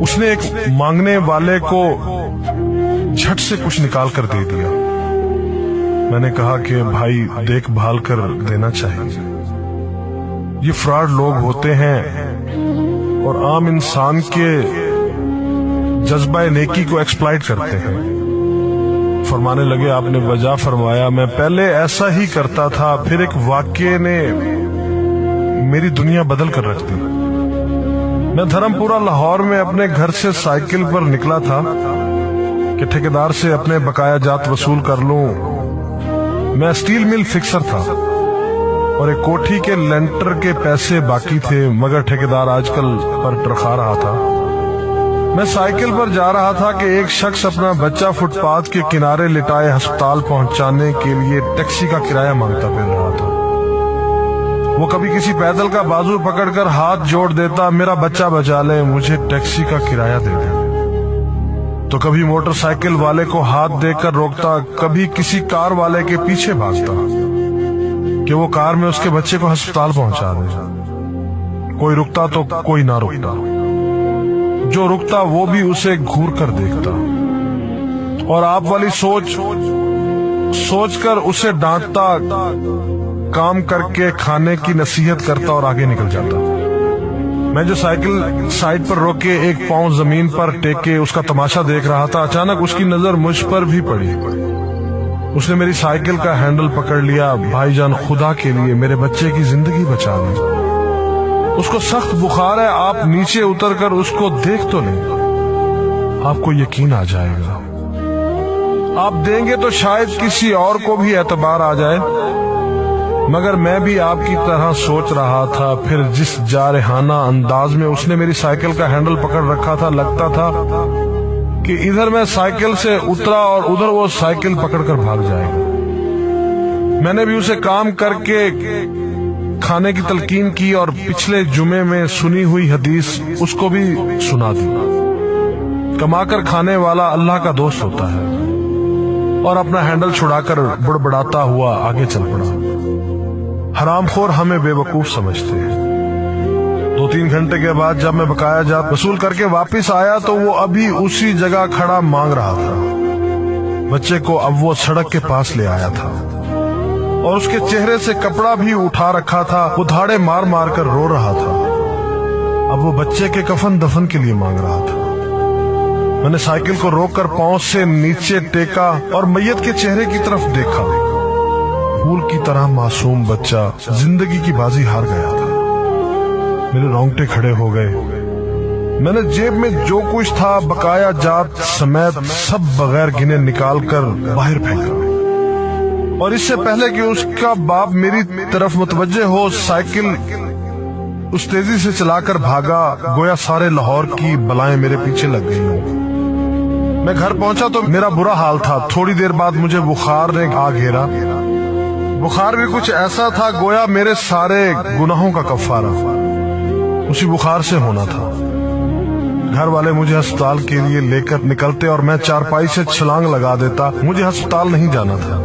اس نے ایک مانگنے والے کو جھٹ سے کچھ نکال کر دے دیا۔ میں نے کہا کہ بھائی دیکھ بھال کر دینا چاہیے، یہ فراڈ لوگ ہوتے ہیں اور عام انسان کے جذبہ نیکی کو ایکسپلائٹ کرتے ہیں۔ فرمانے لگے آپ نے وجہ فرمایا میں پہلے ایسا ہی کرتا تھا، پھر ایک واقعے نے میری دنیا بدل کر رکھ دی۔ میں دھرم پورہ لاہور میں اپنے گھر سے سائیکل پر نکلا تھا کہ ٹھیکیدار سے اپنے بقایا جات وصول کر لوں۔ میں اسٹیل مل فکسر تھا اور ایک کوٹھی کے لینٹر کے پیسے باقی تھے، مگر ٹھیکیدار آج کل پر ٹرخا رہا تھا۔ میں سائیکل پر جا رہا تھا کہ ایک شخص اپنا بچہ فٹ پاتھ کے کنارے لٹائے ہسپتال پہنچانے کے لیے ٹیکسی کا کرایہ مانگتا پھر رہا تھا۔ وہ کبھی کسی پیدل کا بازو پکڑ کر ہاتھ جوڑ دیتا، میرا بچہ بچا لے، مجھے ٹیکسی کا کرایہ دے دے، تو کبھی موٹر سائیکل والے کو ہاتھ دے کر روکتا، کبھی کسی کار والے کے پیچھے بھاگتا کہ وہ کار میں اس کے بچے کو ہسپتال پہنچا دے۔ کوئی رکتا تو کوئی نہ رکتا، جو رکتا وہ بھی اسے گھور کر دیکھتا اور آپ والی سوچ کر اسے ڈانٹتا، کام کر کے کھانے کی نصیحت کرتا اور آگے نکل جاتا۔ میں جو سائیکل سائیڈ پر روک کے ایک پاؤں زمین پر ٹیکے اس کا تماشا دیکھ رہا تھا، اچانک اس کی نظر مجھ پر بھی پڑی۔ اس نے میری سائیکل کا ہینڈل پکڑ لیا۔ بھائی جان خدا کے لیے میرے بچے کی زندگی بچا دیں، اس کو سخت بخار ہے، آپ نیچے اتر کر اس کو دیکھ تو لیں، آپ کو یقین آ جائے گا۔ آپ دیں گے تو شاید کسی اور کو بھی اعتبار آ جائے، مگر میں بھی آپ کی طرح سوچ رہا تھا۔ پھر جس جارحانہ انداز میں اس نے میری سائیکل کا ہینڈل پکڑ رکھا تھا، لگتا تھا کہ ادھر میں سائیکل سے اترا اور ادھر وہ سائیکل پکڑ کر بھاگ جائے گا۔ میں نے بھی اسے کام کر کے کھانے کی تلقین کی اور پچھلے جمعے میں سنی ہوئی حدیث اس کو بھی سنا دی۔ کما کر کھانے والا اللہ کا دوست ہوتا ہے، اور اپنا ہینڈل چھڑا کر بڑبڑاتا ہوا آگے چل پڑا۔ حرام خور ہمیں بے وقوف سمجھتے ہیں۔ 2-3 گھنٹے کے بعد جب میں بقایا جات وصول کر کے واپس آیا تو وہ ابھی اسی جگہ کھڑا مانگ رہا تھا۔ بچے کو اب وہ سڑک کے پاس لے آیا تھا اور اس کے چہرے سے کپڑا بھی اٹھا رکھا تھا، وہ دھاڑے مار مار کر رو رہا تھا۔ اب وہ بچے کے کفن دفن کے لیے مانگ رہا تھا۔ میں نے سائیکل کو روک کر پاؤں سے نیچے ٹیکا اور میت کے چہرے کی طرف دیکھا۔ پھول کی طرح معصوم بچہ زندگی کی بازی ہار گیا تھا۔ میرے رونگٹے کھڑے ہو گئے۔ میں نے جیب میں جو کچھ تھا بقایا جات سمیت سب بغیر گنے نکال کر باہر پھینکا، اور اس سے پہلے کہ اس کا باپ میری طرف متوجہ ہو، سائیکل اس تیزی سے چلا کر بھاگا گویا سارے لاہور کی بلائیں میرے پیچھے لگ گئی ہوں۔ میں گھر پہنچا تو میرا برا حال تھا۔ تھوڑی دیر بعد مجھے بخار نے آ گھیرا۔ بخار بھی کچھ ایسا تھا گویا میرے سارے گناہوں کا کفارہ اسی بخار سے ہونا تھا۔ گھر والے مجھے ہسپتال کے لیے لے کر نکلتے اور میں چارپائی سے چھلانگ لگا دیتا۔ مجھے ہسپتال نہیں جانا تھا،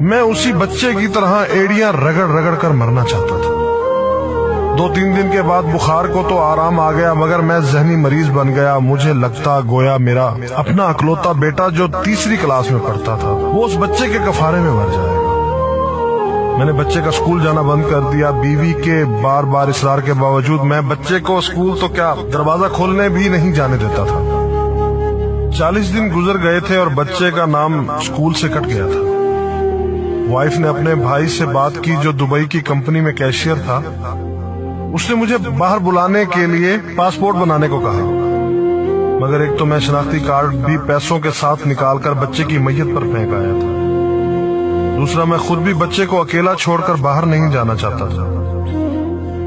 میں اسی بچے کی طرح ایڑیاں رگڑ رگڑ کر مرنا چاہتا تھا۔ 2-3 دن کے بعد بخار کو تو آرام آ گیا، مگر میں ذہنی مریض بن گیا۔ مجھے لگتا گویا میرا اپنا اکلوتا بیٹا جو 3ری کلاس میں پڑھتا تھا وہ اس بچے کے کفارے میں مر جائے گا۔ میں نے بچے کا اسکول جانا بند کر دیا۔ بیوی کے بار بار اصرار کے باوجود میں بچے کو اسکول تو کیا دروازہ کھولنے بھی نہیں جانے دیتا تھا۔ 40 دن گزر گئے تھے اور بچے کا نام اسکول سے کٹ گیا تھا۔ وائف نے اپنے بھائی سے بات کی جو دبئی کی کمپنی میں کیشیئر تھا۔ اس نے مجھے باہر بلانے کے لیے پاسپورٹ بنانے کو کہا، مگر ایک تو میں شناختی کارڈ بھی پیسوں کے ساتھ نکال کر بچے کی میت پر پھینک آیا تھا، دوسرا میں خود بھی بچے کو اکیلا چھوڑ کر باہر نہیں جانا چاہتا تھا۔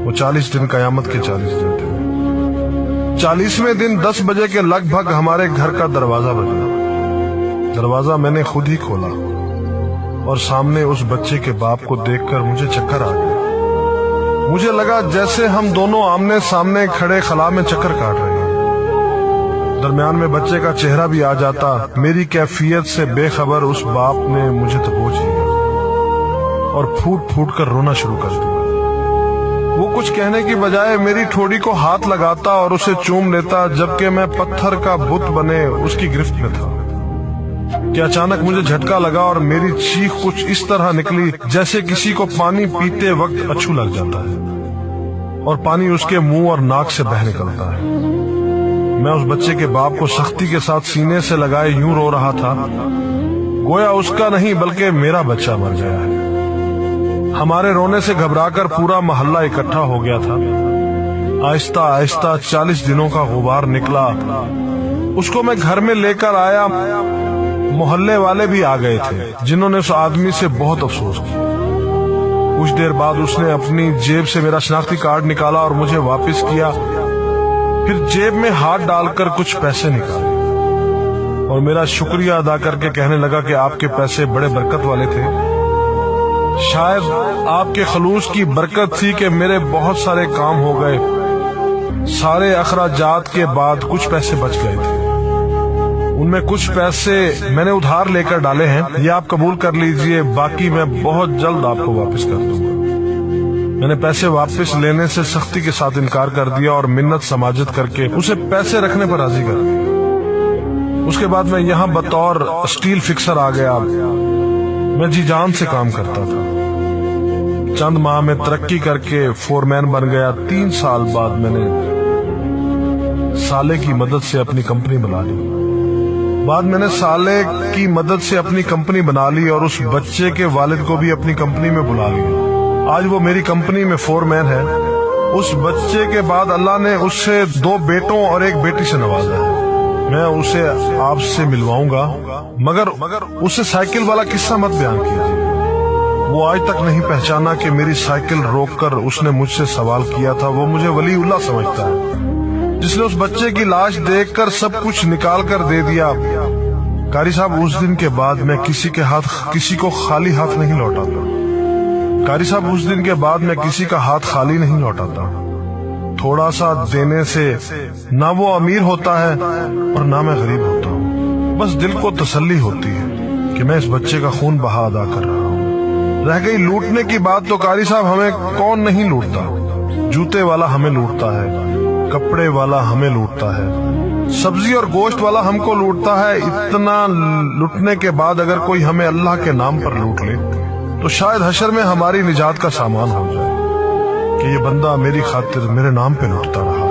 وہ 40 دن قیامت کے 40 دن تھے۔ 40ویں دن 10 بجے کے لگ بھگ ہمارے گھر کا دروازہ بجا۔ دروازہ میں نے خود ہی کھولا اور سامنے اس بچے کے باپ کو دیکھ کر مجھے چکر آ گیا۔ مجھے لگا جیسے ہم دونوں آمنے سامنے کھڑے خلا میں چکر کاٹ رہے ہیں۔ درمیان میں بچے کا چہرہ بھی آ جاتا۔ میری کیفیت سے بے خبر اس باپ نے مجھے دبوچ لیا اور پھوٹ پھوٹ کر رونا شروع کر دیا۔ وہ کچھ کہنے کی بجائے میری ٹھوڑی کو ہاتھ لگاتا اور اسے چوم لیتا، جبکہ میں پتھر کا بت بنے اس کی گرفت میں تھا کہ اچانک مجھے جھٹکا لگا اور میری چیخ کچھ اس طرح نکلی جیسے کسی کو پانی پیتے وقت اچھو لگ جاتا ہے اور پانی اس کے منہ اور ناک سے بہہ نکلتا ہے۔ میں اس بچے کے باپ کو سختی کے ساتھ سینے سے لگائے یوں رو رہا تھا گویا اس کا نہیں بلکہ میرا بچہ مر گیا ہے۔ ہمارے رونے سے گھبرا کر پورا محلہ اکٹھا ہو گیا تھا۔ آہستہ آہستہ 40 دنوں کا غبار نکلا، اس کو میں گھر میں لے کر آیا۔ محلے والے بھی آ گئے تھے جنہوں نے اس آدمی سے بہت افسوس کیا۔ کچھ دیر بعد اس نے اپنی جیب سے میرا شناختی کارڈ نکالا اور مجھے واپس کیا، پھر جیب میں ہاتھ ڈال کر کچھ پیسے نکالے اور میرا شکریہ ادا کر کے کہنے لگا کہ آپ کے پیسے بڑے برکت والے تھے، شاید آپ کے خلوص کی برکت تھی کہ میرے بہت سارے کام ہو گئے۔ سارے اخراجات کے بعد کچھ پیسے بچ گئے تھے، ان میں کچھ پیسے میں نے ادھار لے کر ڈالے ہیں، یہ آپ قبول کر لیجئے، باقی میں بہت جلد آپ کو واپس کر دوں گا۔ میں نے پیسے واپس لینے سے سختی کے ساتھ انکار کر دیا اور منت سماجت کر کے اسے پیسے رکھنے پر راضی کر دیا۔ اس کے بعد میں یہاں بطور اسٹیل فکسر آ گیا۔ میں جی جان سے کام کرتا تھا، چند ماہ میں ترقی کر کے فور مین بن گیا۔ 3 سال بعد میں نے سالے کی مدد سے اپنی کمپنی بنا لی۔ اور اس بچے کے والد کو بھی اپنی کمپنی میں بلا لیا۔ آج وہ میری کمپنی میں فور مین ہے۔ اس بچے کے بعد اللہ نے اس سے 2 بیٹوں اور 1 بیٹی سے نوازا ہے۔ میں اسے آپ سے ملواؤں گا، مگر اسے سائیکل والا قصہ مت بیان کیجیے۔ وہ آج تک نہیں پہچانا کہ میری سائیکل روک کر اس نے مجھ سے سوال کیا تھا۔ وہ مجھے ولی اللہ سمجھتا ہے، جس نے اس بچے کی لاش دیکھ کر سب کچھ نکال کر دے دیا۔ قاری صاحب، اس دن کے بعد میں کسی کو خالی ہاتھ نہیں لوٹاتا۔ قاری صاحب، اس دن کے بعد میں کسی کا ہاتھ خالی نہیں لوٹاتا۔ تھوڑا سا دینے سے نہ وہ امیر ہوتا ہے اور نہ میں غریب ہوتا ہوں۔ بس دل کو تسلی ہوتی ہے کہ میں اس بچے کا خون بہا ادا کر رہا ہوں۔ رہ گئی لوٹنے کی بات، تو قاری صاحب ہمیں کون نہیں لوٹتا؟ جوتے والا ہمیں لوٹتا ہے، کپڑے والا ہمیں لوٹتا ہے، سبزی اور گوشت والا ہم کو لوٹتا ہے۔ اتنا لوٹنے کے بعد اگر کوئی ہمیں اللہ کے نام پر لوٹ لے تو شاید حشر میں ہماری نجات کا سامان ہو جائے کہ یہ بندہ میری خاطر میرے نام پہ لوٹتا رہا۔